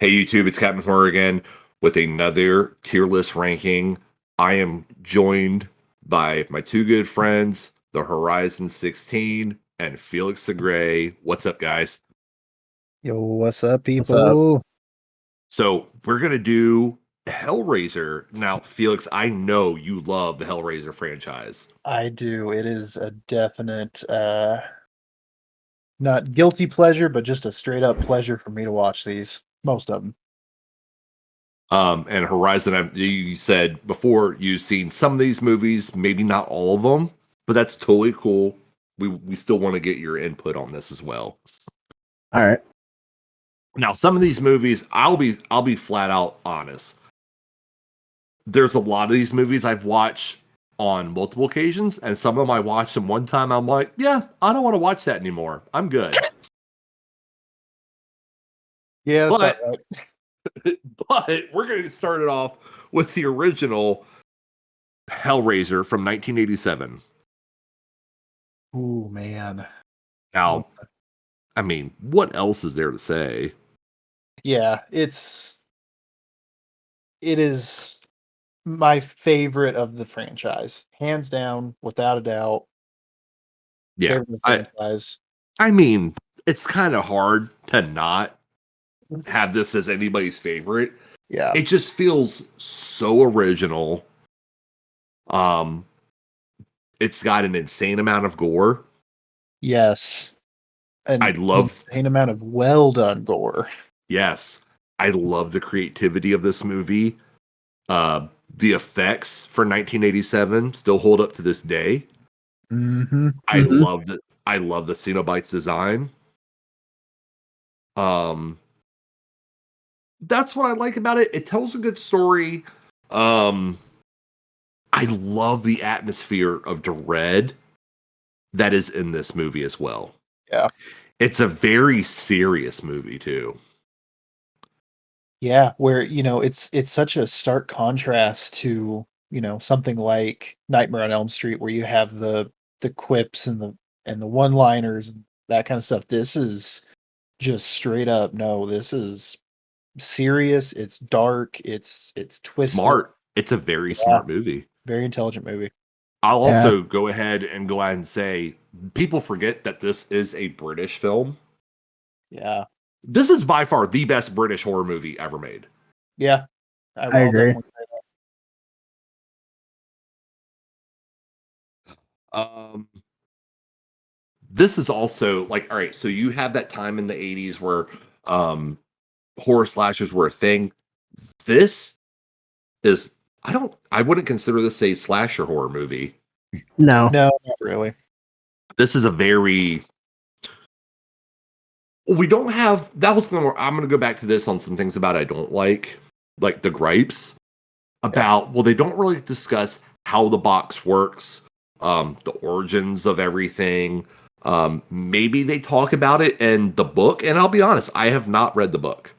Hey YouTube, it's Captain Horror again with another tier list ranking. I am joined by my two good friends, TheHoriz0n16 and FelixTheGrey. What's up, guys? Yo, what's up, What's up? people? So we're gonna do Hellraiser. Now, Felix, I know you love the Hellraiser franchise. I do. It is a definite, not guilty pleasure, but just a straight up pleasure for me to watch these. Most of them. And Horizon, you said before you've seen some of these movies, maybe not all of them, but that's totally cool. We still want to get your input on this as well. All right. Now, some of these movies, I'll be flat out honest. There's a lot of these movies I've watched on multiple occasions, and some of them I watched them one time. I'm like, yeah, I don't want to watch that anymore. I'm good. Yeah, that's But about right. but we're going to start it off with the original Hellraiser from 1987. Ooh, man. Now, I mean, what else is there to say? Yeah, it is my favorite of the franchise, hands down, without a doubt. Yeah, Favorite of the franchise. I mean, it's kind of hard to not have this as anybody's favorite. Yeah, It just feels so original. It's got an insane amount of gore. yes, and I love an insane amount of well done gore. Yes, I love the creativity of this movie. The effects for 1987 still hold up to this day. Mm-hmm. I love the cenobites design. That's what I like about it. It tells a good story. I love the atmosphere of dread that is in this movie as well. Yeah. It's a very serious movie too. Yeah, where it's such a stark contrast to something like Nightmare on Elm Street, where you have the quips and the one-liners and that kind of stuff. This is just straight up. No, this is serious. It's dark. It's twisted. Smart. It's a very smart movie. Very intelligent movie. I'll also go ahead and say people forget that this is a British film. Yeah. This is by far the best British horror movie ever made. Yeah. I agree. Definitely say Um, this is also like, all right, so you have that time in the 80s where horror slashers were a thing. This is I wouldn't consider this a slasher horror movie. No. No, not really. This is a very we don't have I'm gonna go back to this on some things about I don't like the gripes about they don't really discuss how the box works, the origins of everything. Maybe they talk about it in the book, and I'll be honest, I have not read the book.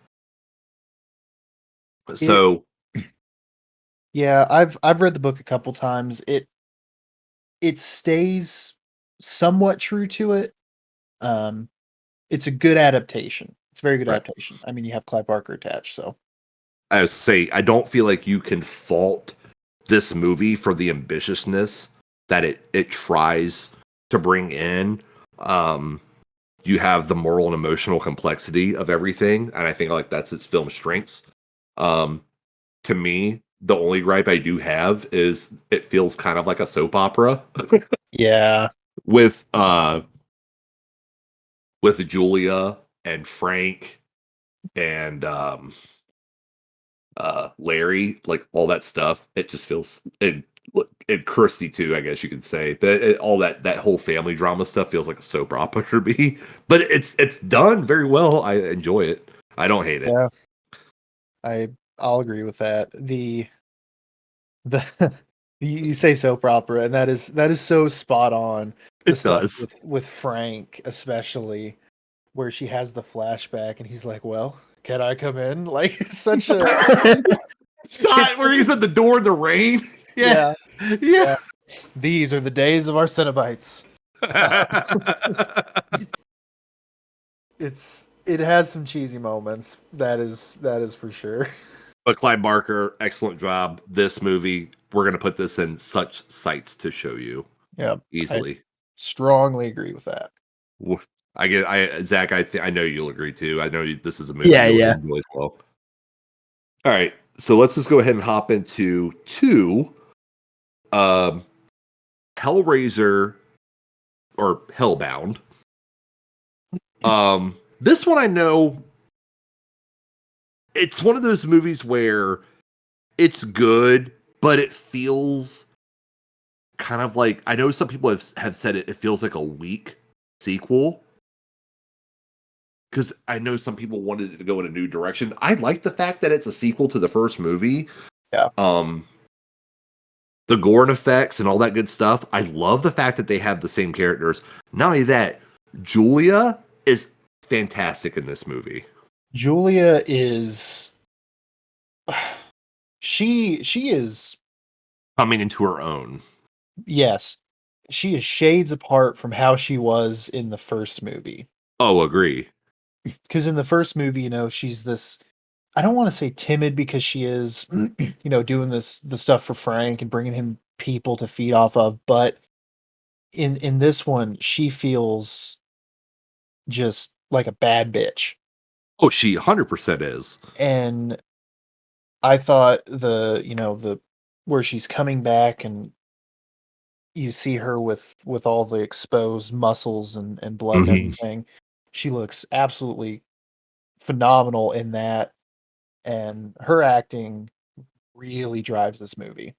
So yeah, I've read the book a couple times. It stays somewhat true to it. It's a good adaptation. It's a very good adaptation. I mean, you have Clive Barker attached, so I would say I don't feel like you can fault this movie for the ambitiousness that it tries to bring in. You have the moral and emotional complexity of everything, and I think like that's its film strengths. To me, the only gripe I do have is it feels kind of like a soap opera. yeah. with Julia and Frank and Larry, like all that stuff. It just feels and Kirsty too, I guess you could say. But all that whole family drama stuff feels like a soap opera to me. But it's done very well. I enjoy it. I don't hate it. Yeah. I'll agree with that. The you say soap opera, and that is so spot on. It does. Stuff with Frank, especially, where she has the flashback, and he's like, "Well, can I come in?" Like, it's such a shot where he's at the door in the rain. Yeah. These are the days of our cenobites. It's It has some cheesy moments. That is for sure. But Clive Barker, excellent job. This movie, we're going to put this in such sites to show you Yeah, easily. strongly agree with that. Zach, I know you'll agree too. I know this is a movie Yeah, you'll yeah. enjoy as well. All right, so let's just go ahead and hop into 2. Hellraiser or Hellbound. This one I know it's one of those movies where it's good, but it feels kind of like, I know some people have said it feels like a weak sequel. Because I know some people wanted it to go in a new direction. I like the fact that it's a sequel to the first movie. Yeah. The gore and effects and all that good stuff. I love the fact that they have the same characters. Not only that, Julia is fantastic in this movie. Julia is she is Coming into her own. yes. She is shades apart from how she was in the first movie. Oh, agree. Because in the first movie, she's this, I don't want to say timid because she is, doing the stuff for Frank and bringing him people to feed off of. But in this one, she feels just like a bad bitch. Oh, she 100% is. And I thought the where she's coming back and you see her with all the exposed muscles and blood and everything, she looks absolutely phenomenal in that, and her acting really drives this movie.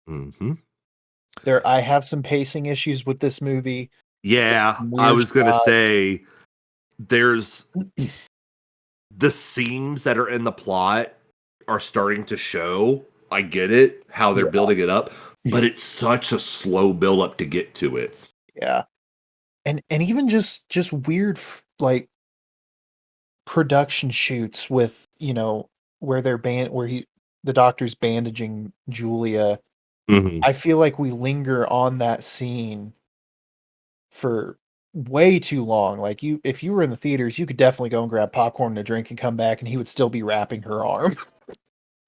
I have some pacing issues with this movie. Yeah, I was gonna say there's the seams that are in the plot are starting to show. I get it, how they're building it up, but it's such a slow build up to get to it. Yeah. And even just weird like production shoots with, where the doctor's bandaging Julia. I feel like we linger on that scene for way too long. Like if you were in the theaters, you could definitely go and grab popcorn and a drink and come back and he would still be wrapping her arm.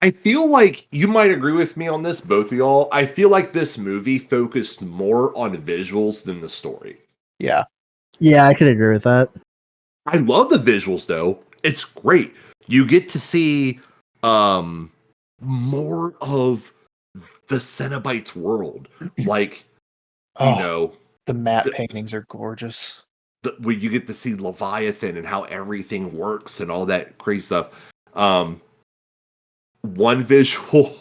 I feel like you might agree with me on this, both of y'all. I feel like this movie focused more on visuals than the story. Yeah. Yeah, I could agree with that. I love the visuals though. It's great. You get to see more of the Cenobites world. Like, the matte paintings are gorgeous. Where you get to see Leviathan and how everything works and all that crazy stuff. One visual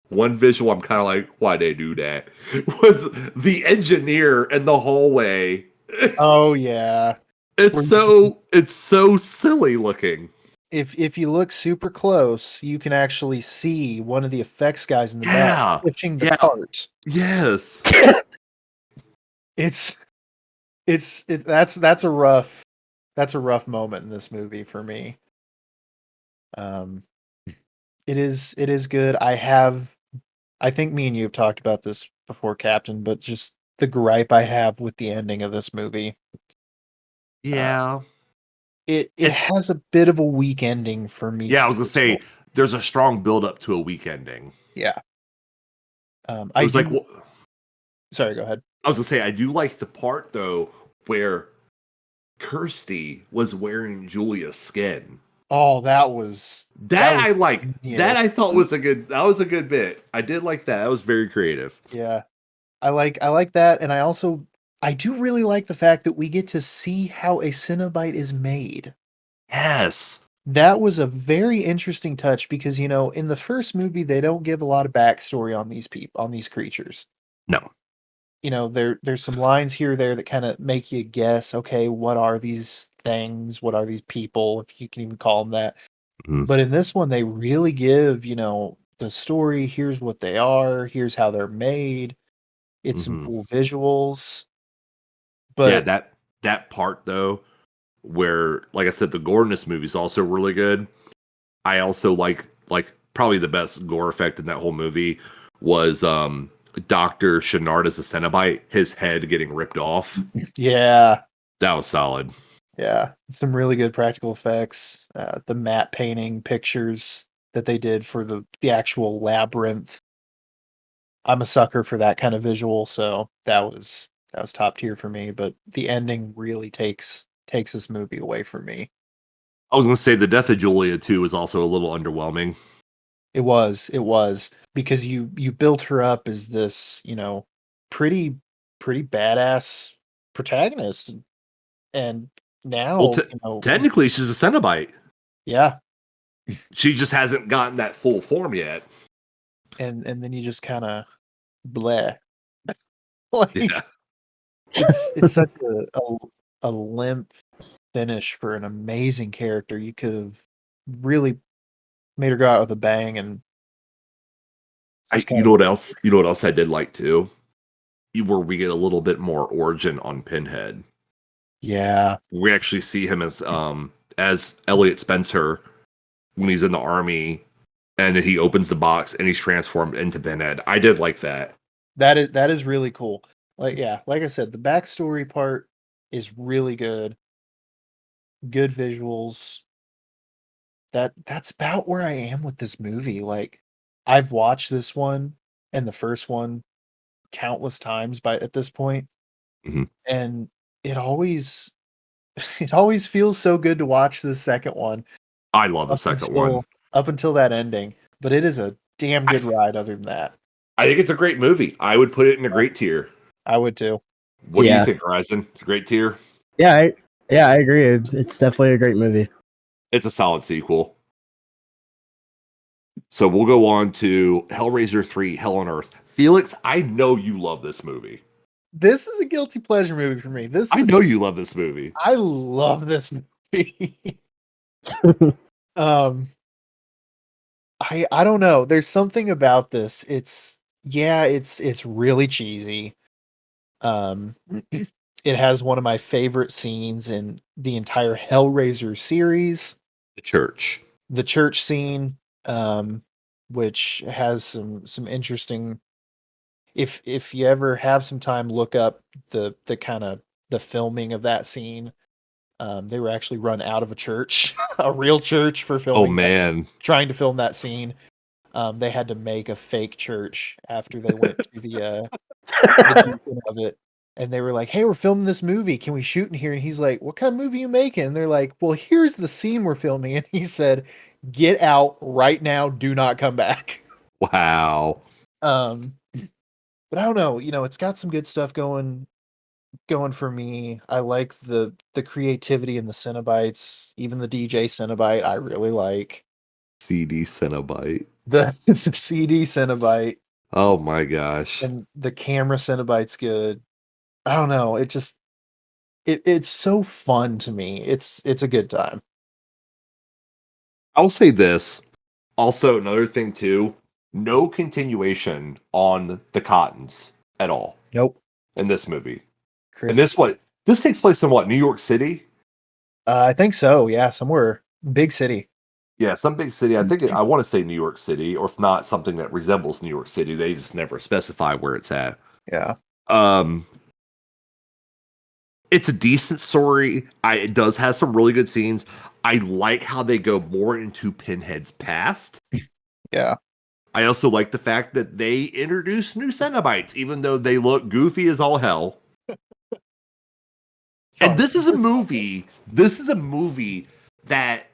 I'm kind of like, why they do that? Was the engineer in the hallway. Oh yeah. It's so silly looking. If you look super close, you can actually see one of the effects guys in the back pushing the cart. Yes. That's a rough moment in this movie for me. It is good. I think me and you have talked about this before, Captain, but just the gripe I have with the ending of this movie. Yeah. It has a bit of a weak ending for me. Yeah, I was gonna say there's a strong build up to a weak ending. Yeah. Sorry, go ahead. I was gonna say I do like the part though where Kirsty was wearing Julia's skin. Oh, that was I like. Yes. That I thought was a good bit. I did like that. That was very creative. Yeah. I like that, and I do really like the fact that we get to see how a Cenobite is made. Yes. That was a very interesting touch because, in the first movie, they don't give a lot of backstory on these creatures. No. There's some lines here or there that kind of make you guess, okay, what are these things? What are these people, if you can even call them that? But in this one, they really give, the story. Here's what they are. Here's how they're made. It's some cool visuals. But yeah, that part though, where, like I said, the gore in this movie is also really good. I also like probably the best gore effect in that whole movie was Dr. Chenard as a Cenobite, his head getting ripped off. Yeah. That was solid. Yeah, some really good practical effects. The matte painting pictures that they did for the actual labyrinth. I'm a sucker for that kind of visual, so that was top tier for me. But the ending really takes this movie away from me. I was gonna say the death of Julia too is also a little underwhelming. It was because you built her up as this, pretty pretty badass protagonist, and Well, now, technically she's a Cenobite. yeah, She just hasn't gotten that full form yet. and then you just kind of bleh. Like Yeah, it's such a limp finish for an amazing character. You could have really made her go out with a bang, and just kind you of know what else? You know what else I did like too? Where we get a little bit more origin on Pinhead. yeah. We actually see him as Elliot Spencer when he's in the army, and then he opens the box and he's transformed into Pinhead. I did like that. That is really cool. Like, yeah, like I said, the backstory part is really good. Good visuals. That's about where I am with this movie. Like, I've watched this one and the first one countless times by at this point, Mhm. and it always it always feels so good to watch the second one I love the up second one. until up until that ending. But it is a damn I, good ride other than that. I think it's a great movie. I would put it in a great tier. I would too. What do you Yeah. think, Horizon? It's a great tier. Yeah, I agree. It's definitely a great movie. It's a solid sequel. So we'll go on to Hellraiser 3, Hell on Earth. Felix, I know you love this movie. This is a guilty pleasure movie for me. I know you love this movie. I love this movie. um I don't know. There's something about this. It's really cheesy. Um it has one of my favorite scenes in the entire Hellraiser series, The church. the church scene, um which has some interesting. If you ever have some time, look up the kind of the filming of that scene. They were actually run out of a church, a real church, for Oh filming that, man. trying to film that scene. They had to make a fake church after they went to the deacon of it, and they were like, "Hey, we're filming this movie. Can we shoot in here?" And he's like, "What kind of movie you making?" And they're like, "Well, here's the scene we're filming." And he said, "Get out right now. Do not come back." Wow. Um, but I don't know. It's got some good stuff going for me. I like the creativity in the Cenobites. Even the DJ Cenobite, I really like. CD Cenobite. The CD Cenobite Oh my gosh. and the camera Cenobite's good. I don't know. It's so fun to me. It's a good time. I'll say this. Also, another thing too, no continuation on the Cottons at all Nope. in this movie. And Chris. this takes place in what, New York City? I think so. Yeah, somewhere big city. Yeah, some big city. I want to say New York City, or if not, something that resembles New York City. They just never specify where it's at. Yeah. Um, it's a decent story. It does have some really good scenes. I like how they go more into Pinhead's past. Yeah. I also like the fact that they introduce new Cenobites, even though they look goofy as all hell. And this is a movie. This is a movie that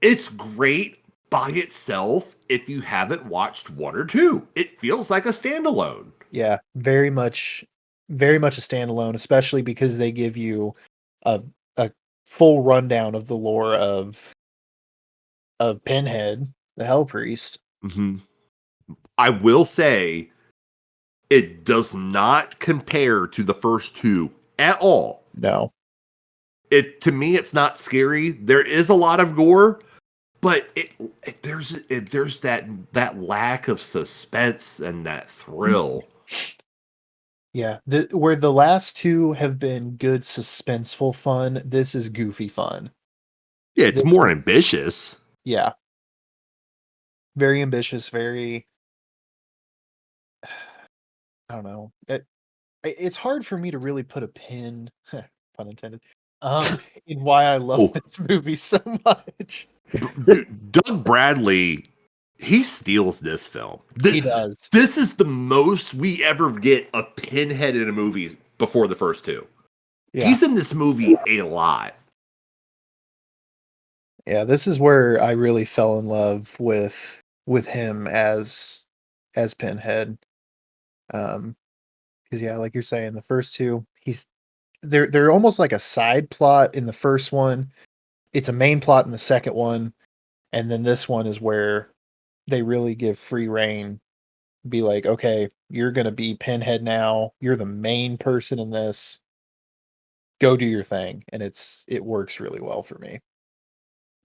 it's great by itself if you haven't watched one or two. It feels like a standalone. Yeah, very much a standalone, especially because they give you a full rundown of the lore of Pinhead, the Hell Priest. Mhm. I will say it does not compare to the first two at all. No. It to me, it's not scary. There is a lot of gore, but there's that lack of suspense and that thrill. Yeah, where the last two have been good suspenseful fun, this is goofy fun. Yeah, it's This more is, ambitious. yeah, very ambitious, very, I don't know. It's hard for me to really put a pin, pun intended, And why I love Oh. this movie so much. Dude, Doug Bradley, he steals this film. He does. This is the most we ever get of Pinhead in a movie before the first two. Yeah. He's in this movie a lot. Yeah, this is where I really fell in love with him as Pinhead. Because yeah, like you're saying, the first two, they're almost like a side plot in the first one. It's a main plot in the second one, and then this one is where they really give free reign. Be like, okay, you're gonna be Pinhead now. You're the main person in this. Go do your thing, and it works really well for me.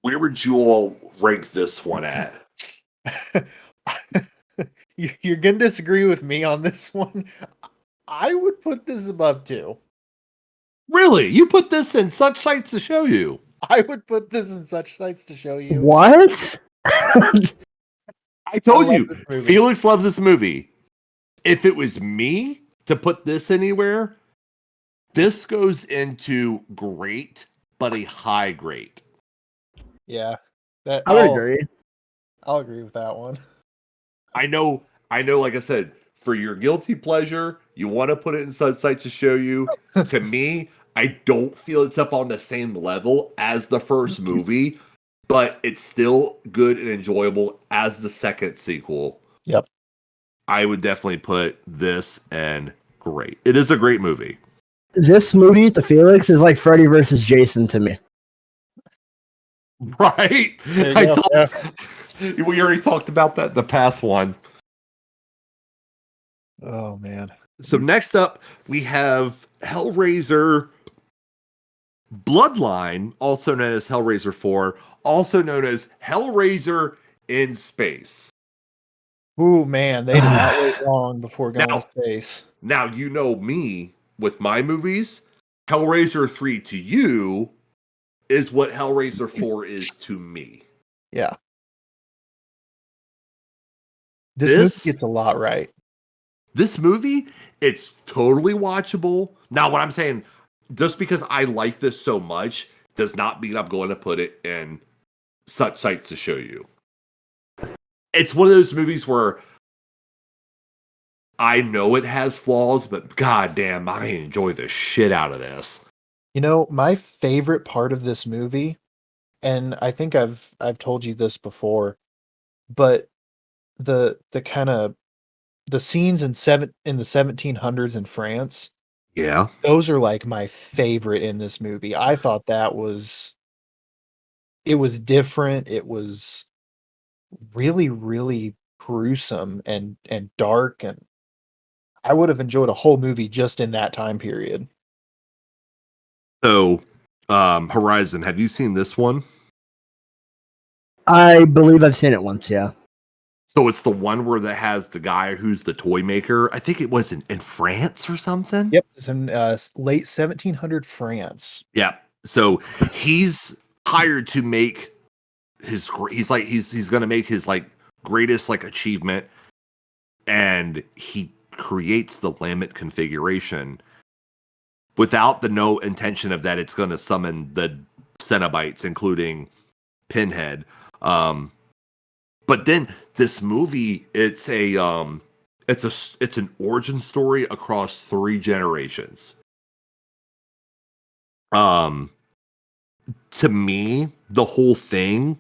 Where would you all rank this one at? You're gonna disagree with me on this one. I would put this above 2. Really? You put this in Such Sights to Show You? I would put this in Such Sights to Show You. What? I told you, this movie. Felix loves this movie. If it was me to put this anywhere, this goes into great, but a high great. Yeah, I would agree. I'll agree with that one. I know, like I said, for your guilty pleasure, you want to put it in Such Sights to Show You. To me, I don't feel it's up on the same level as the first movie, but it's still good and enjoyable as the second sequel. Yep. I would definitely put this and great. It is a great movie. This movie, The Felix, is like Freddy versus Jason to me. Right? We already talked about that in the past one. Oh man. So next up, we have Hellraiser Bloodline, also known as Hellraiser 4, also known as Hellraiser in Space. Ooh man, they did not wait long before going to space. Now, you know me with my movies. Hellraiser 3 to you is what Hellraiser 4 is to me. Yeah. This movie gets a lot right. This movie, it's totally watchable. Now, what I'm saying, just because I like this so much, does not mean I'm going to put it in Such Sights to Show You. It's one of those movies where I know it has flaws, but goddamn, I enjoy the shit out of this. You know, my favorite part of this movie, and I think I've told you this before, but the kind of the scenes in the 1700s in France, Yeah. those are like my favorite in this movie. I thought it was different. It was really, really gruesome and dark, and I would have enjoyed a whole movie just in that time period. So, Horizon, have you seen this one? I believe I've seen it once, yeah. So it's the one where that has the guy who's the toy maker. I think it was in France or something. Yep, it's in late 1700 France. Yeah. So he's hired to make he's going to make his like greatest like achievement, and he creates the limit configuration without the no intention of that it's going to summon the cenobites, including Pinhead. But then this movie, it's an origin story across 3 generations. To me, the whole thing,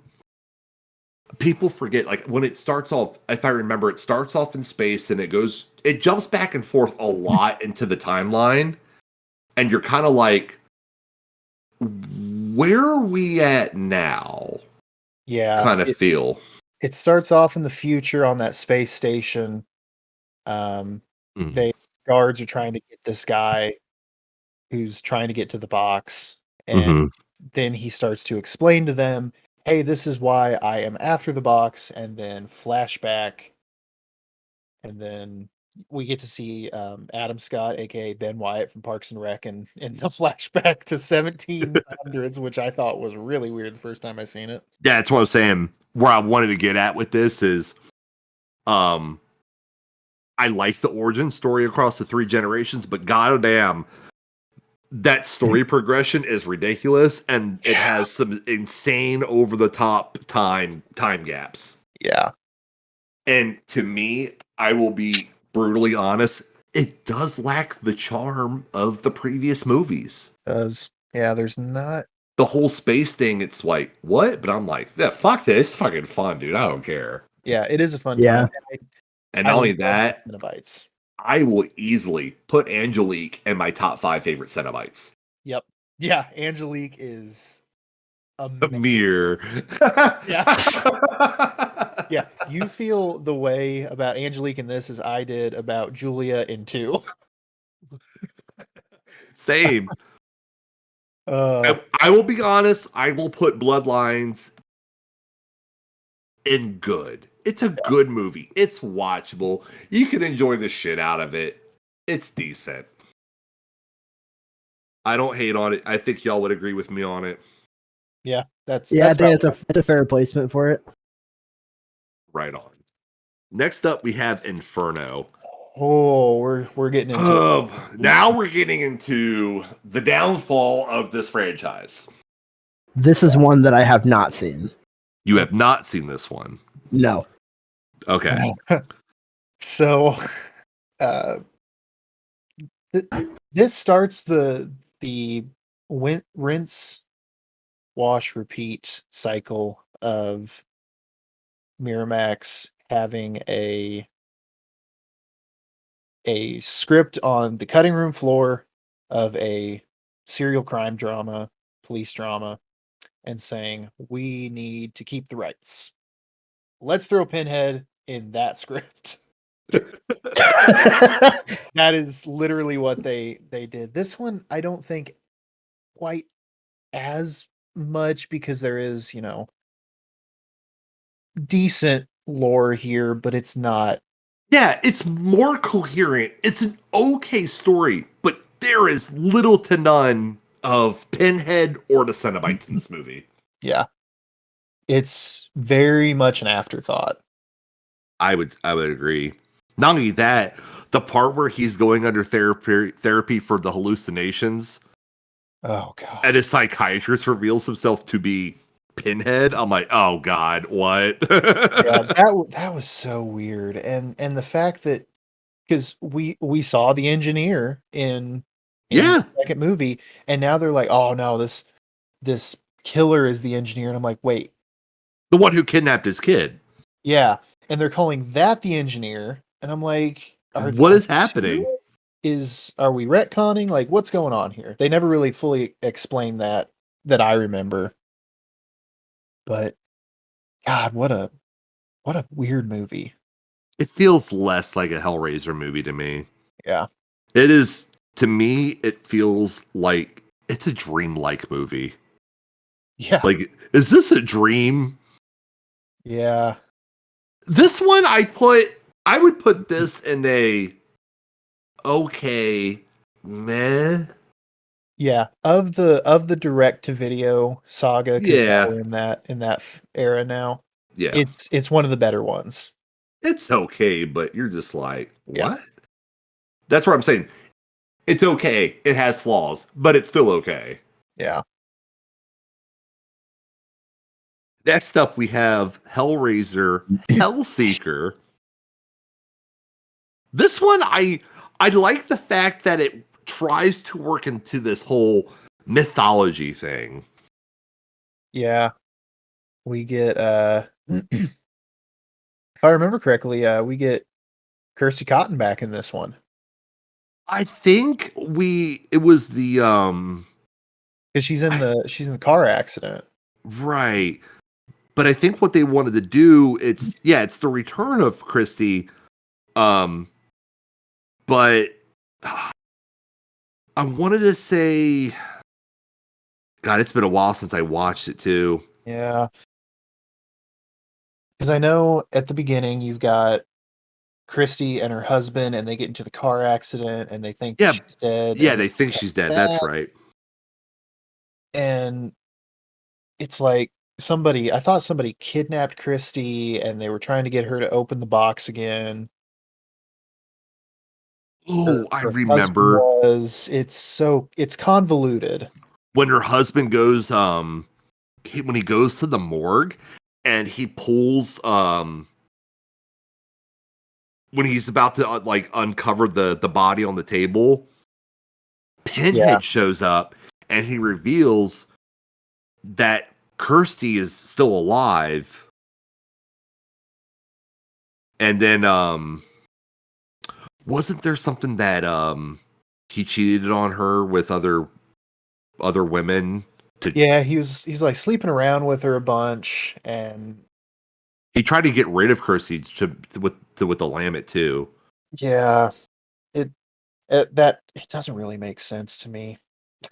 people forget, like when it starts off, if I remember, it starts off in space and it jumps back and forth a lot into the timeline. And you're kind of like, where are we at now? Yeah. Kind of feel. It starts off in the future on that space station. They guards are trying to get this guy who's trying to get to the box, and then he starts to explain to them, hey, this is why I am after the box, and then flashback, and then we get to see Adam Scott, aka Ben Wyatt from Parks and Rec, and in the flashback to 1700s, which I thought was really weird the first time I seen it. Yeah, that's what I was saying. Where I wanted to get at with this is, I like the origin story across the 3 generations, but goddamn, that story progression is ridiculous, and it has some insane over the top time gaps. Yeah. And to me, I will be brutally honest, it does lack the charm of the previous movies. There's not. The whole space thing, it's like, what? But I'm like, yeah, fuck this. It's fucking fun, dude. I don't care. Yeah, it is a fun Yeah. time. And not only that, cenobites. I will easily put Angelique in my top 5 favorite cenobites. Yep. Yeah, Angelique is A amazing. mirror. Yeah. Yeah, you feel the way about Angelique in this as I did about Julia in 2. Same. I will be honest, I will put Bloodlines in good. It's a good movie. It's watchable. You can enjoy the shit out of it. It's decent. I don't hate on it. I think y'all would agree with me on it. Yeah, I think it's a fair replacement for it. Right on. Next up, we have Inferno. Oh, we're getting into now we're getting into the downfall of this franchise. This is one that I have not seen. You have not seen this one? No. Okay. So, this starts the rinse, wash, repeat cycle of Miramax having a script on the cutting room floor of a serial crime drama, police drama, and saying, we need to keep the rights. Let's throw Pinhead in that script. That is literally what they did. This one, I don't think quite as much, because there is, decent lore here, but it's not. Yeah, it's more coherent. It's an okay story, but there is little to none of Pinhead or the Cenobites in this movie. Yeah. It's very much an afterthought. I would agree. Not only that, the part where he's going under therapy for the hallucinations. Oh god. And his psychiatrist reveals himself to be Pinhead. I'm like, oh god, what? Yeah, that was so weird. And the fact that, because we saw the engineer in the second movie, and now they're like, oh no, this killer is the engineer, and I'm like, wait, the one who kidnapped his kid. Yeah, and they're calling that the engineer, and I'm like, what is happening? Are we retconning? Like, what's going on here? They never really fully explained that I remember. But God, what a weird movie. It feels less like a Hellraiser movie to me. Yeah. It is, to me, it feels like it's a dreamlike movie. Yeah. Like, is this a dream? Yeah. This one I would put this in a okay, meh. Yeah, of the direct to video saga, because we're in that era now. Yeah, it's one of the better ones. It's okay, but you're just like, what? Yeah. That's what I'm saying. It's okay. It has flaws, but it's still okay. Yeah. Next up, we have Hellraiser Hellseeker. This one, I like the fact that it tries to work into this whole mythology thing. Yeah. We get if I remember correctly, we get Kirsty Cotton back in this one. I think it was the because she's in the car accident. Right. But I think what they wanted to do, it's the return of Christy. But I wanted to say, God, it's been a while since I watched it too. Yeah. Because I know at the beginning you've got Christy and her husband, and they get into the car accident, and they think she's dead. Yeah, they think she's dead. That's right. And it's like I thought somebody kidnapped Christy, and they were trying to get her to open the box again. Oh, I Her husband remember was. It's convoluted. when her husband goes when he goes to the morgue and he pulls when he's about to like uncover the body on the table, Yeah, Pinhead shows up and he reveals that Kirsty is still alive. And then wasn't there something that he cheated on her with other women to yeah. He's like sleeping around with her a bunch, and he tried to get rid of Kirsty with the Lammet too. yeah, it doesn't really make sense to me.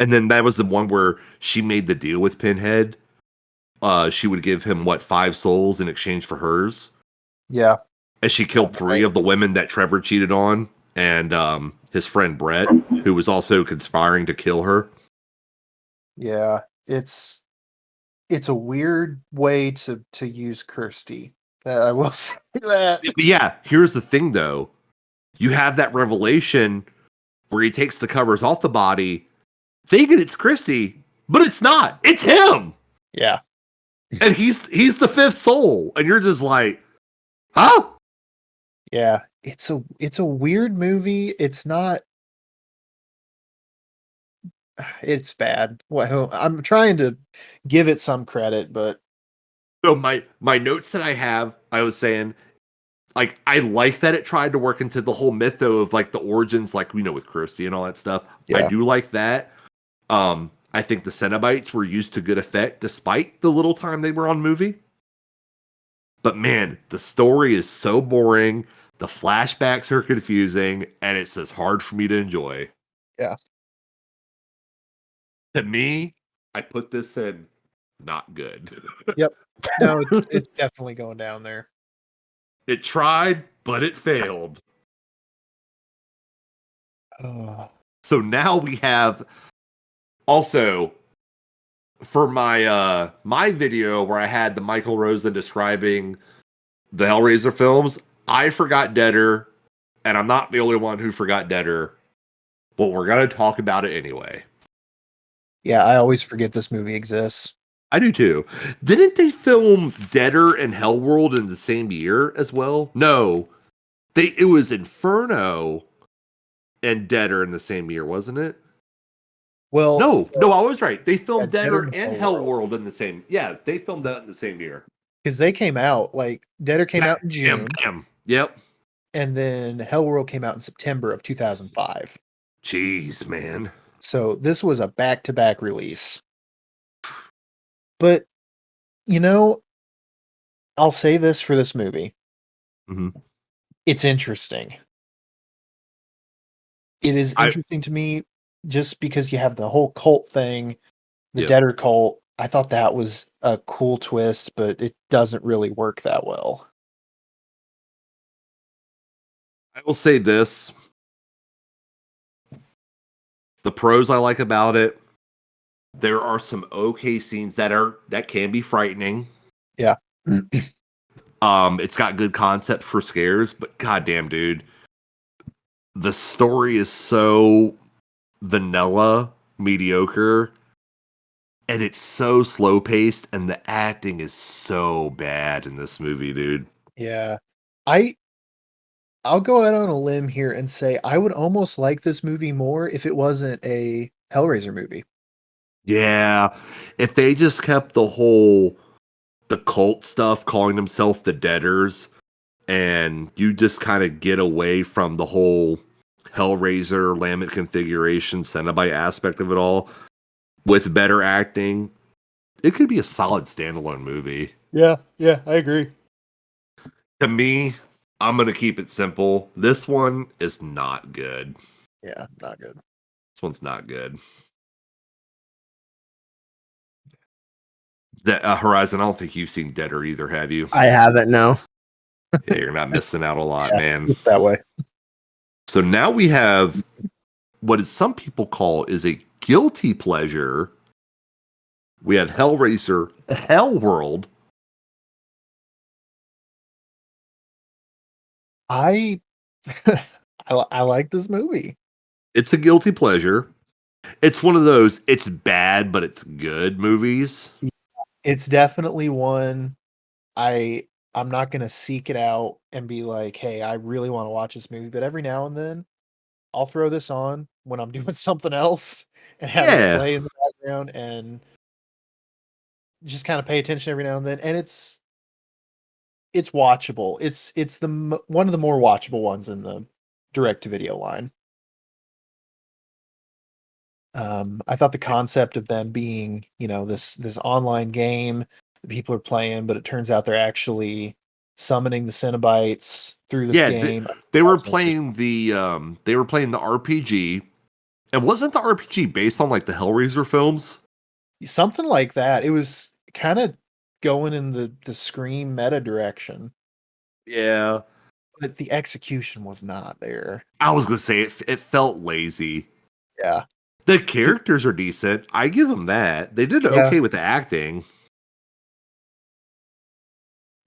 And then that was the one where she made the deal with Pinhead. She would give him what 5 souls in exchange for hers. Yeah, And she killed 3 of the women that Trevor cheated on, and his friend Brett, who was also conspiring to kill her. yeah. It's a weird way to use Kirsty. I will say that. But yeah, here's the thing though. You have that revelation where he takes the covers off the body, thinking it's Christy, but it's not. It's him. Yeah, And he's the 5th soul. And you're just like, huh? yeah. It's a weird movie. It's not. It's bad. I'm trying to give it some credit, but So my notes that I have, I was saying, like, I like that it tried to work into the whole mytho of like the origins, like we know with Kirsty and all that stuff. I yeah, do like that. I think the cenobites were used to good effect despite the little time they were on movie. But man, the story is so boring. The flashbacks are confusing, and it's just hard for me to enjoy. yeah. To me, I put this in not good. Yep. No, it's definitely going down there. It tried, but it failed. Oh, So now we have also for my my video where I had the Michael Rosen describing the Hellraiser films, I forgot Deader, and I'm not the only one who forgot Deader, but we're gonna talk about it anyway. yeah. I always forget this movie exists. I do too. Didn't they film Deader and Hellworld in the same year as well? No. It was Inferno and Deader in the same year, wasn't it? Well, No, I was right. They filmed Deader Deader and and Hellworld. Hellworld in the same. Yeah, they filmed that in the same year. Because they came out like Deader came out in June, Bam. Yep. and then Hellworld came out in September of 2005. Jeez, man. So this was a back-to-back release. But you know, I'll say this for this movie. Mhm. It's interesting. It is interesting to me just because you have the whole cult thing, the Yep. Deader cult. I thought that was a cool twist, but it doesn't really work that well. I will say this. The pros I like about it, there are some okay scenes that can be frightening. Yeah. It's got good concept for scares, but goddamn, dude, the story is so vanilla, mediocre, and it's so slow paced, and the acting is so bad in this movie, dude. Yeah. I'll go out on a limb here and say I would almost like this movie more if it wasn't a Hellraiser movie. Yeah, if they just kept the cult stuff, calling themselves the Deaders, and you just kind of get away from the whole Hellraiser, Lammet configuration, Cenobite aspect of it all, with better acting, it could be a solid standalone movie. Yeah, I agree. To me, I'm going to keep it simple. This one is not good. Yeah, not good. This one's not good. The Horizon, I don't think you've seen Deader either, have you? I haven't, no. Yeah, you're not missing out a lot, man. It's that way. So now we have what some people call is a guilty pleasure. We have Hellraiser, Hellworld. I I like this movie. It's a guilty pleasure. It's one of those it's bad but it's good movies. It's definitely one I'm not gonna seek it out and be like, hey, I really want to watch this movie, but every now and then I'll throw this on when I'm doing something else and have it Yeah. play in the background and just kind of pay attention every now and then. And it's watchable. It's one of the more watchable ones in the direct to video line. I thought the concept of them being, this online game that people are playing, but it turns out they're actually summoning the cenobites through this Yeah, game. they That were was interesting. playing the RPG. And wasn't the RPG based on like the Hellraiser films? Something like that. It was kind of going in the Scream meta direction, Yeah. but the execution was not there. I was gonna say it felt lazy. Yeah. The characters are decent. I give them that. They did Yeah. okay with the acting.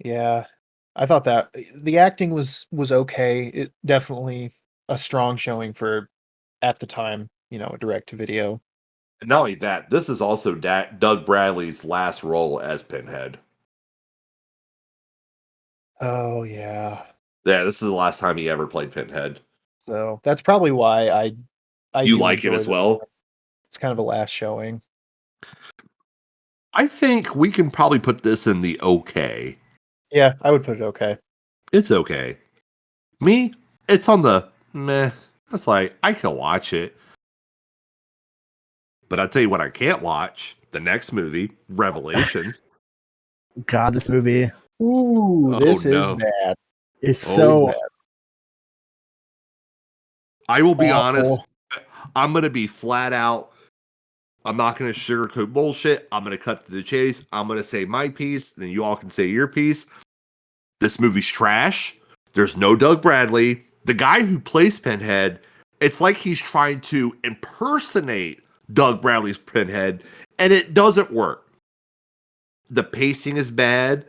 Yeah. I thought that the acting was okay. It definitely a strong showing for at the time, a direct to video. And not only that, this is also Doug Bradley's last role as Pinhead. Oh yeah. Yeah, this is the last time he ever played Pinhead. So that's probably why I You do like it enjoy as this. well? It's kind of a last showing. I think we can probably put this in the okay. Yeah, I would put it okay. It's okay. Me, it's on the meh. It's like I can watch it. But I'll tell you what I can't watch. The next movie, Revelations. God, this movie Ooh, Oh this is no. bad. is Oh, This is so bad. I will be honest. awful. I'm gonna be flat out. I'm not gonna sugarcoat bullshit. I'm gonna cut to the chase. I'm gonna say my piece, then you all can say your piece. This movie's trash. There's no Doug Bradley. The guy who plays Pinhead, it's like he's trying to impersonate Doug Bradley's Pinhead, and it doesn't work. The pacing is bad.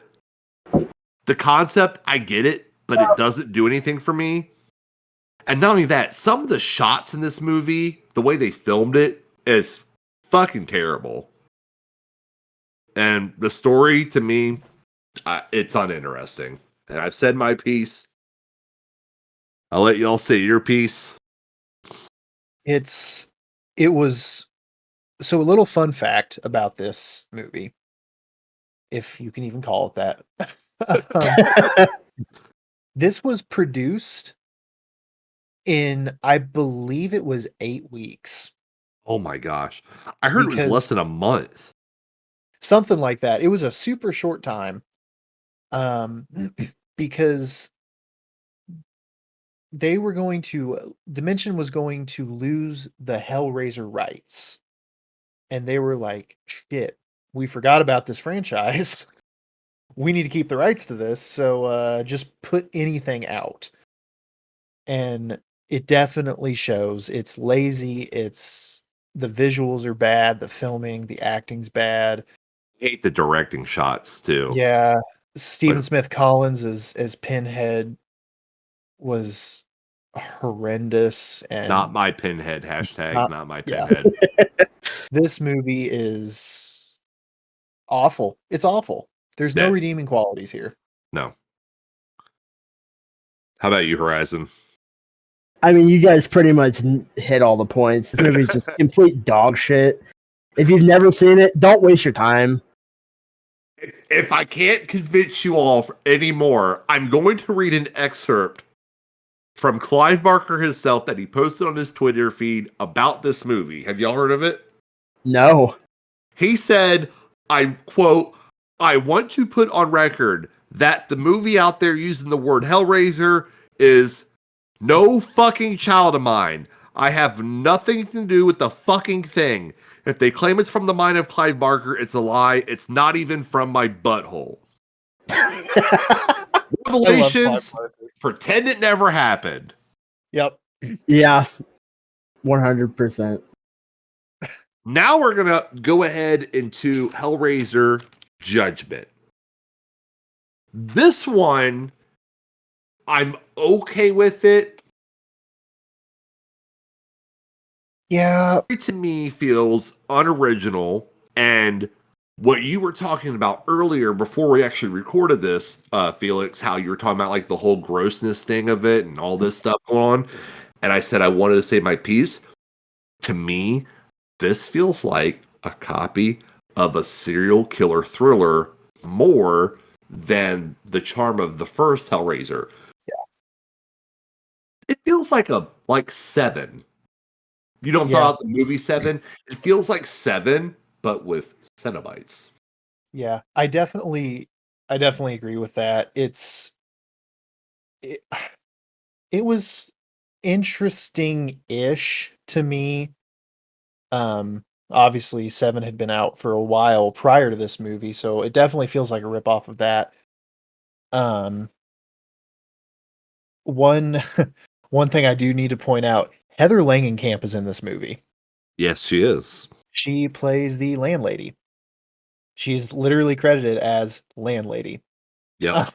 The concept, I get it, but it doesn't do anything for me. And not only that, some of the shots in this movie, the way they filmed it, is fucking terrible. And the story, to me, it's uninteresting. And I've said my piece. I'll let y'all say your piece. It was so a little fun fact about this movie, if you can even call it that. This was produced in, I believe it was 8 weeks. Oh my gosh. I heard it was less than a month. Something like that. It was a super short time. Because Dimension was going to lose the Hellraiser rights. And they were like, shit, we forgot about this franchise. We need to keep the rights to this. So just put anything out. And it definitely shows. It's lazy. The visuals are bad. The filming, the acting's bad. Hate the directing shots too. Yeah. Stephen But Smith Collins as Pinhead was horrendous and not my Pinhead. Hashtag not my yeah. Pinhead. This movie is awful. It's awful. There's no Yeah. redeeming qualities here. No. How about you, Horizon? I mean, you guys pretty much hit all the points. This movie's just complete dog shit. If you've never seen it, don't waste your time. If I can't convince you all anymore, I'm going to read an excerpt from Clive Barker himself that he posted on his Twitter feed about this movie. Have y'all heard of it? No. He said, I quote, I want to put on record that the movie out there using the word Hellraiser is no fucking child of mine. I have nothing to do with the fucking thing. If they claim it's from the mind of Clive Barker, it's a lie. It's not even from my butthole. Revelations, pretend it never happened. Yep. Yeah. 100%. Now we're going to go ahead into Hellraiser Judgment. This one, I'm okay with it. Yeah. It to me feels unoriginal, and what you were talking about earlier before we actually recorded this, Felix, how you were talking about like the whole grossness thing of it and all this stuff going on, and I said I wanted to say my piece. To me, this feels like a copy of a serial killer thriller more than the charm of the first Hellraiser. Yeah. It feels like Seven. You don't throw Yeah. out the movie Seven. It feels like Seven, but with cenobites. Yeah. I definitely agree with that. It, it was interesting-ish to me. Obviously Seven had been out for a while prior to this movie, so it definitely feels like a ripoff of that. Um, one one thing I do need to point out, Heather Langenkamp is in this movie. Yes, she is. She plays the landlady. She's literally credited as landlady. Yep.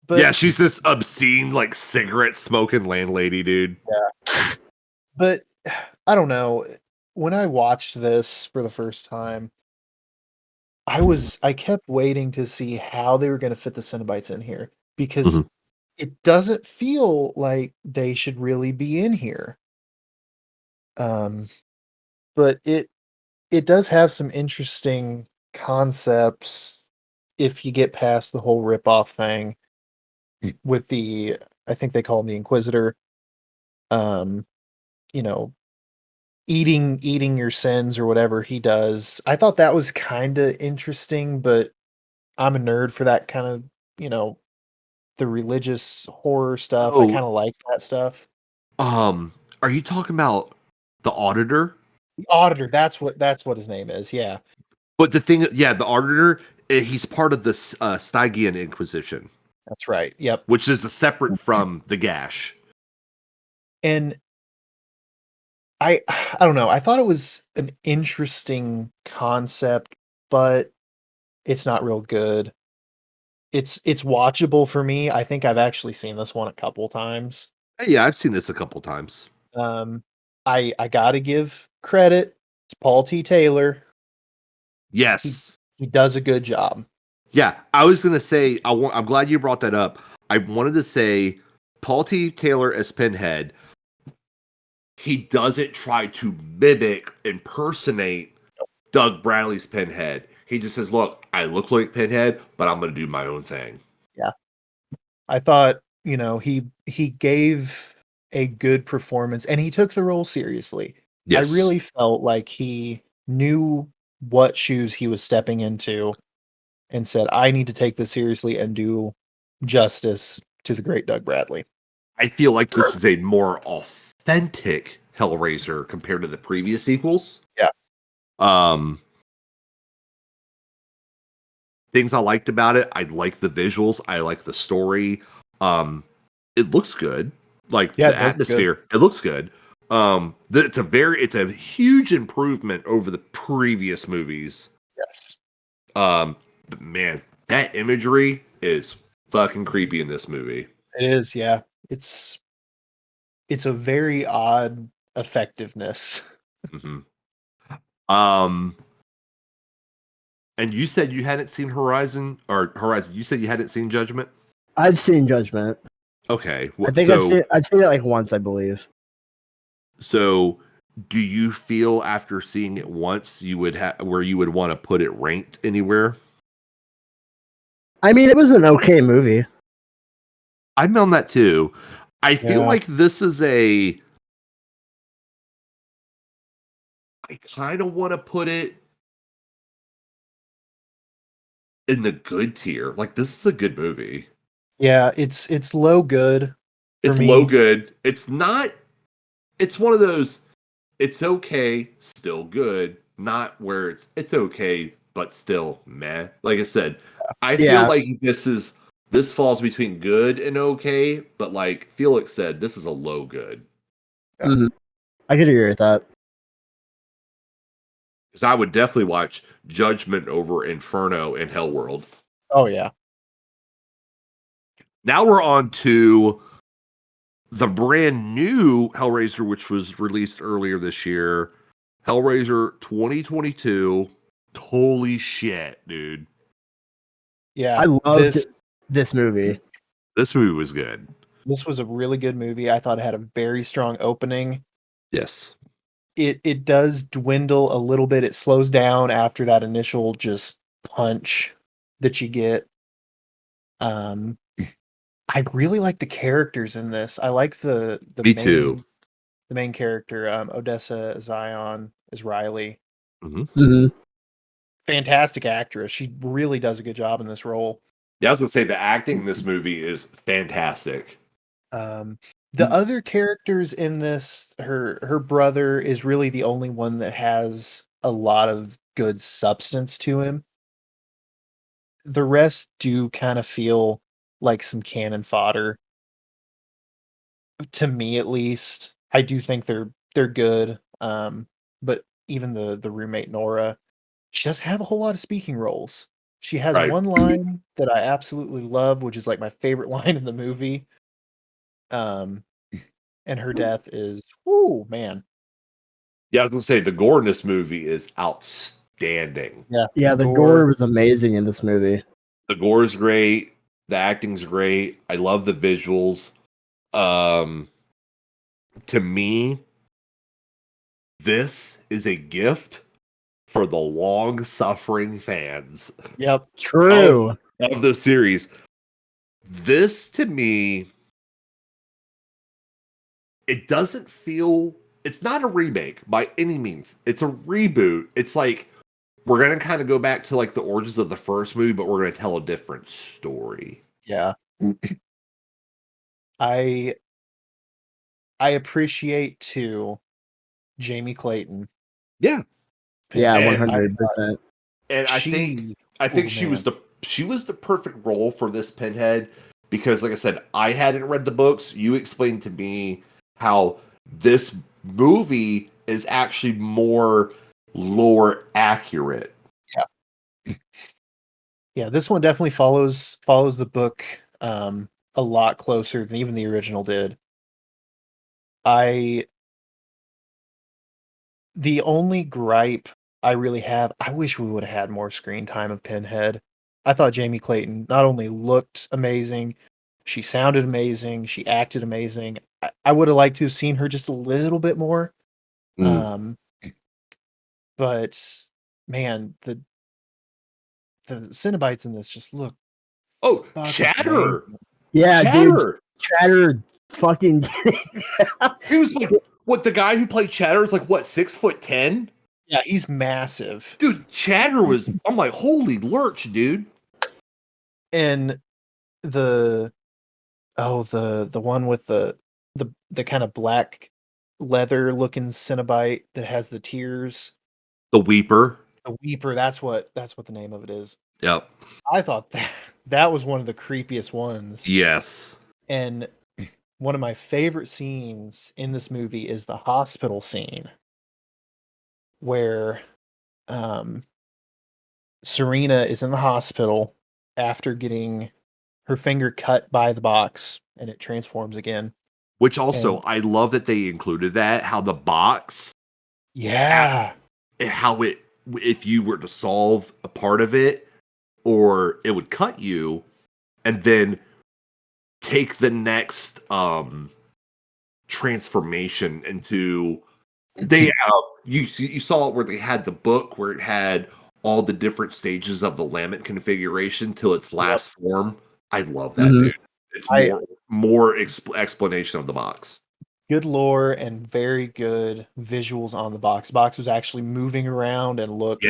But Yeah, she's this obscene, like cigarette smoking landlady, dude. but I don't know. When I watched this for the first time, I kept waiting to see how they were going to fit the Cenobites in here because Mhm. it doesn't feel like they should really be in here. Um, but it does have some interesting concepts if you get past the whole rip-off thing with the, I think they call him the Inquisitor. Um, you know, eating your sins or whatever he does. I thought that was kind of interesting, but I'm a nerd for that kind of, you know, the religious horror stuff. I Oh, kind of like that stuff. are you talking about the auditor? The Auditor, that's what his name is. Yeah. But the thing, yeah, the auditor, he's part of the Stygian Inquisition, That's right. Yep. which is a separate from the Gash. And I don't know. I thought it was an interesting concept, but it's not real good. It's watchable for me. I think I've actually seen this one a couple times. Yeah, I've seen this a couple times. Um, I gotta give credit to Paul T. Taylor. He Yes. he does a good job. Yeah, I was gonna say I'm glad you brought that up. I wanted to say Paul T. Taylor as Pinhead. He doesn't try to mimic, impersonate Doug Bradley's Pinhead. He just says, "Look, I look like Pinhead, but I'm gonna do my own thing." Yeah. I thought, he gave a good performance and he took the role seriously. I Yes, really felt like he knew what shoes he was stepping into and said, "I need to take this seriously and do justice to the great Doug Bradley." I feel like this is a more authentic Hellraiser compared to the previous sequels. Yeah. Um, things I liked about it, I like the visuals, I like the story. It looks good. Like Yeah, the it does look good. atmosphere, it looks good. It's a huge improvement over the previous movies. Yes. But man, that imagery is fucking creepy in this movie. It is, yeah. It's a very odd effectiveness. hmm Um, and you said you hadn't seen Horizon. You said you hadn't seen Judgment. I've seen Judgment. Okay, I think I've seen it like once, I believe. So, do you feel after seeing it once you would where you would want to put it ranked anywhere? I mean, it was an okay movie. I'm on that too. I feel Yeah. like this is I kind of want to put it in the good tier. Like this is a good movie. Yeah, it's low good for It's low me. good. It's not. It's one of those. It's okay, still good. Not where it's okay, but still meh. Like I said, I feel Yeah. like this falls between good and okay, but like Felix said, this is a low good. Yeah. Mhm. I could agree with that. Because I would definitely watch Judgment over Inferno and Hellworld. Oh yeah. Now we're on to the brand new Hellraiser, which was released earlier this year, Hellraiser 2022. Holy shit, dude. Yeah, I loved this movie. This movie was good. This was a really good movie. I thought it had a very strong opening. Yes. It does dwindle a little bit. It slows down after that initial just punch that you get. I really like the characters in this. I like the Me too. the main character, Odessa Zion is Riley. Mm-hmm. Fantastic actress. She really does a good job in this role. Yeah, I was gonna say the acting in this movie is fantastic. The other characters in this, her brother is really the only one that has a lot of good substance to him. The rest do kind of feel like some cannon fodder. To me at least. I do think they're good. But even the roommate Nora, she doesn't have a whole lot of speaking roles. She has Right. one line that I absolutely love, which is like my favorite line in the movie. And her death is, oh man. Yeah, I was gonna say the gore in this movie is outstanding. Yeah, the gore was amazing in this movie. The gore is great. The acting's great. I love the visuals. To me, this is a gift for the long-suffering fans Yep. True. of the series. This, to me, it doesn't feel... It's not a remake by any means. It's a reboot. It's like, we're going to kind of go back to like the origins of the first movie, but we're going to tell a different story. Yeah. I appreciate too Jamie Clayton. Yeah. Yeah, And 100%. And I think she was the perfect role for this Pinhead, because like I said, I hadn't read the books. You explained to me how this movie is actually more lore accurate. Yeah. Yeah, this one definitely follows the book a lot closer than even the original did. The only gripe I really have, I wish we would have had more screen time of Pinhead. I thought Jamie Clayton not only looked amazing, she sounded amazing, she acted amazing. I would have liked to have seen her just a little bit more. Mm. But man, the cenobites in this just look Oh, fucking Chatter! amazing. Yeah, Chatter! dude. Chatter fucking He was like, what, the guy who played Chatter is like, what, 6'10"? Yeah, he's massive. Dude, Chatter was, I'm like, holy lurch, dude. And the one with the kind of black leather looking Cenobite that has the tears. The Weeper. The Weeper, that's what the name of it is. Yep. I thought that was one of the creepiest ones. Yes. And one of my favorite scenes in this movie is the hospital scene where Serena is in the hospital after getting her finger cut by the box and it transforms again. Which also, I love that they included that, how the box, yeah, how it, if you were to solve a part of it, or it would cut you, and then take the next transformation into, they you saw it where they had the book where it had all the different stages of the lament configuration till its last form. I love that, dude. It's more explanation of the box. Good lore and very good visuals on the box. The box was actually moving around and looked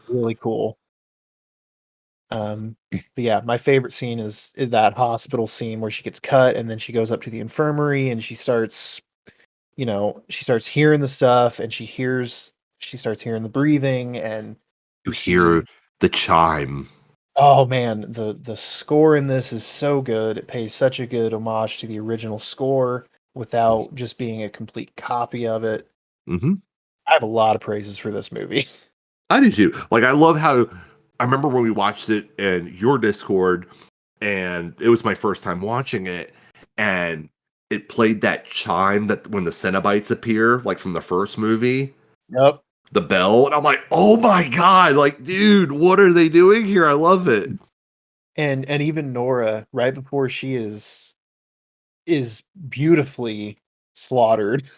really cool. But yeah, my favorite scene is that hospital scene where she gets cut and then she goes up to the infirmary and she starts hearing the stuff and she starts hearing the breathing and you hear the chime. Oh man, the score in this is so good. It pays such a good homage to the original score without just being a complete copy of it. Mm-hmm. I have a lot of praises for this movie. I do too. Like, I love how, I remember when we watched it in your Discord, and it was my first time watching it, and it played that chime that when the cenobites appear, like from the first movie. Yep. The bell, and I'm like, oh my god, like, dude, what are they doing here? I love it. And even Nora, right before she is beautifully slaughtered,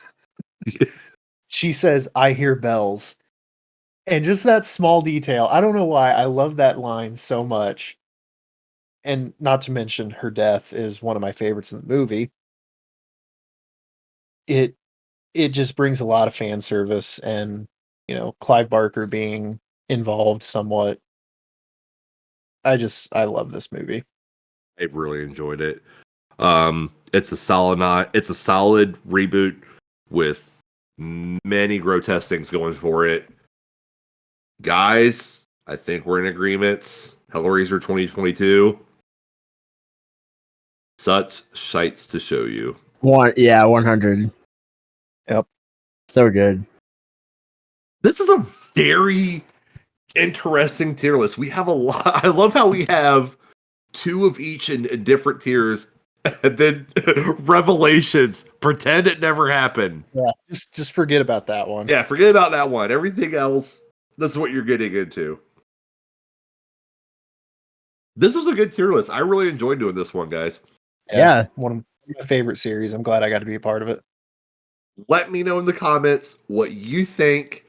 she says, "I hear bells." And just that small detail, I don't know why, I love that line so much. And not to mention her death is one of my favorites in the movie. It just brings a lot of fan service, and Clive Barker being involved somewhat. I love this movie. I really enjoyed it. It's a solid reboot with many grotesque things going for it. Guys, I think we're in agreements. Hellraiser 2022. Such shites to show you. 100. Yep. So good. This is a very interesting tier list. We have a lot. I love how we have two of each in different tiers, and then revelations. Pretend it never happened. Yeah, just forget about that one. Yeah, forget about that one. Everything else, that's what you're getting into. This was a good tier list. I really enjoyed doing this one, guys. Yeah. One of my favorite series. I'm glad I got to be a part of it. Let me know in the comments what you think.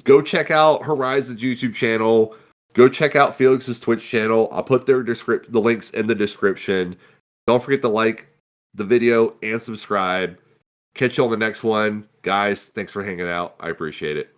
Go check out Horizon's YouTube channel. Go check out Felix's Twitch channel. I'll put the links in the description. Don't forget to like the video and subscribe. Catch you on the next one. Guys, thanks for hanging out. I appreciate it.